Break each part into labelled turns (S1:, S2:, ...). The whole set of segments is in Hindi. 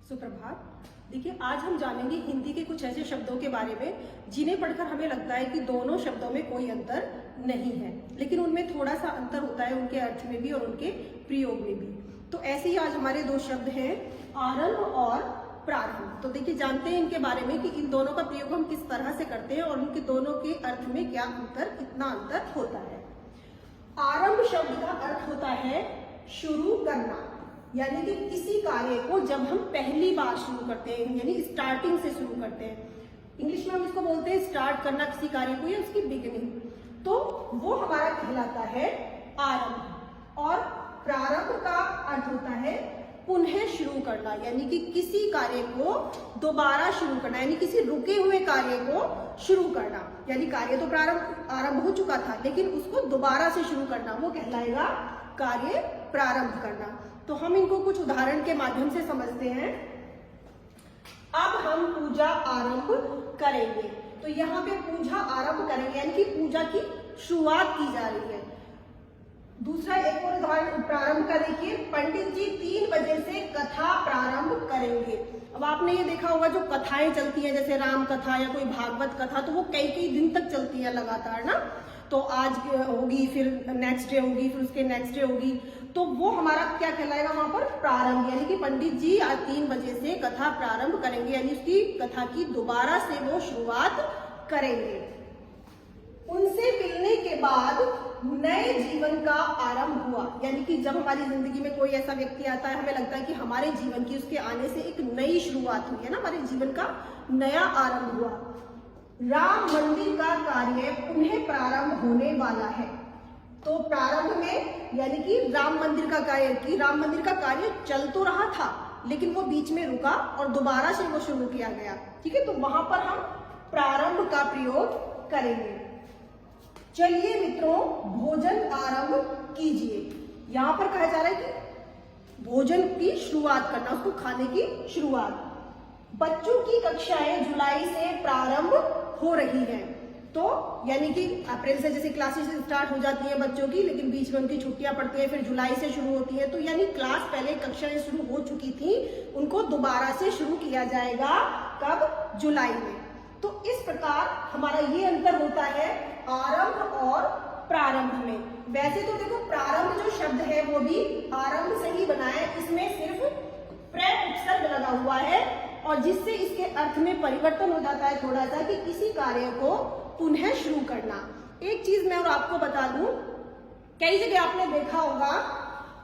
S1: सुप्रभात। देखिए, आज हम जानेंगे हिंदी के कुछ ऐसे शब्दों के बारे में जिन्हें पढ़कर हमें लगता है कि दोनों शब्दों में कोई अंतर नहीं है, लेकिन उनमें थोड़ा सा अंतर होता है उनके अर्थ में भी और उनके प्रयोग में भी। तो ऐसे ही आज हमारे दो शब्द हैं, आरंभ और प्रारंभ। तो देखिए, जानते हैं इनके बारे में कि इन दोनों का प्रयोग हम किस तरह से करते हैं और उनके दोनों के अर्थ में क्या अंतर, कितना अंतर होता है। आरंभ शब्द का अर्थ होता है शुरू करना, यानी कि किसी कार्य को जब हम पहली बार शुरू करते हैं, यानी स्टार्टिंग से शुरू करते हैं। इंग्लिश में हम इसको बोलते हैं स्टार्ट करना किसी कार्य को, या उसकी बिगिनिंग। तो वो हमारा कहलाता है आरंभ। और प्रारंभ का अर्थ होता है पुनः शुरू करना, यानी कि किसी कार्य को दोबारा शुरू करना, यानी किसी रुके हुए कार्य को शुरू करना। यानी कार्य तो आरंभ हो चुका था, लेकिन उसको दोबारा से शुरू करना, वो कहलाएगा कार्य प्रारंभ करना। तो हम इनको कुछ उदाहरण के माध्यम से समझते हैं। अब हम पूजा आरंभ करेंगे। तो यहाँ पे पूजा आरंभ करेंगे यानी कि पूजा की शुरुआत की जा रही है। दूसरा एक और उदाहरण प्रारंभ का देखिए, पंडित जी 3 बजे से कथा प्रारंभ करेंगे। अब आपने ये देखा होगा, जो कथाएं चलती हैं जैसे राम कथा या कोई भागवत कथा, तो वो कई कई दिन तक चलती है लगातार ना। तो आज होगी, फिर नेक्स्ट डे होगी, फिर उसके नेक्स्ट डे होगी। तो वो हमारा क्या कहलाएगा वहां पर, प्रारंभ। यानी कि पंडित जी आज 3 बजे से कथा प्रारंभ करेंगे, यानी उसकी कथा की दोबारा से वो शुरुआत करेंगे। उनसे मिलने के बाद नए जीवन का आरंभ हुआ, यानी कि जब हमारी जिंदगी में कोई ऐसा व्यक्ति आता है, हमें लगता है कि हमारे जीवन की उसके आने से एक नई शुरुआत हुई है ना, हमारे जीवन का नया आरंभ हुआ। राम मंदिर का कार्य पुनः प्रारंभ होने वाला है। तो प्रारंभ में यानी कि राम मंदिर का कार्य चल तो रहा था, लेकिन वो बीच में रुका और दोबारा से वो शुरू किया गया। ठीक है, तो वहां पर हम प्रारंभ का प्रयोग करेंगे। चलिए मित्रों, भोजन आरंभ कीजिए। यहां पर कहा जा रहा है कि भोजन की शुरुआत करना, उसको खाने की शुरुआत। बच्चों की कक्षाएं जुलाई से प्रारंभ हो रही हैं। तो यानी कि अप्रैल से जैसे क्लासेस स्टार्ट हो जाती हैं बच्चों की, लेकिन बीच में उनकी छुट्टियां पड़ती हैं, फिर जुलाई से शुरू होती है। तो यानी क्लास पहले कक्षाएं शुरू हो चुकी थी, उनको दोबारा से शुरू किया जाएगा। कब? जुलाई में। तो इस प्रकार हमारा ये अंतर होता है आरंभ और प्रारंभ में। वैसे तो देखो, प्रारंभ जो शब्द है वो भी आरंभ से ही बना है, इसमें सिर्फ प्रत्यय उपसर्ग लगा हुआ है, और जिससे इसके अर्थ में परिवर्तन हो जाता है थोड़ा सा, कि किसी कार्य को पुनः शुरू करना। एक चीज मैं और आपको बता दूं, कई जगह आपने देखा होगा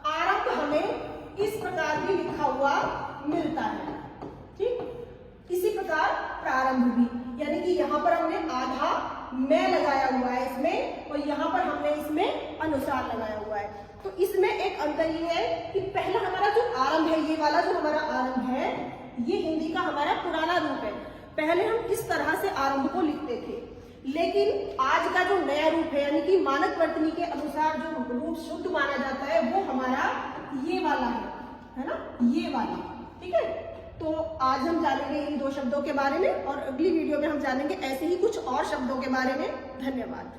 S1: आरंभ हमें इस प्रकार भी लिखा हुआ मिलता है। ठीक, इसी प्रकार प्रारंभ भी, यानी कि यहाँ पर हमने आधा मैं लगाया हुआ है इसमें, और यहाँ पर हमने इसमें अनुसार लगाया हुआ है। तो इसमें एक अंतर ये है कि पहला हमारा जो आरंभ है, ये वाला जो हमारा आरंभ है, ये हिंदी का हमारा पुराना रूप है। पहले हम इस तरह से आरंभ को लिखते थे, लेकिन आज का जो नया रूप है, यानी कि मानक वर्तनी के अनुसार जो रूप शुद्ध माना जाता है, वो हमारा ये वाला है ना, ये वाला। ठीक है, तो आज हम जानेंगे इन 2 शब्दों के बारे में, और अगली वीडियो में हम जानेंगे ऐसे ही कुछ और शब्दों के बारे में। धन्यवाद।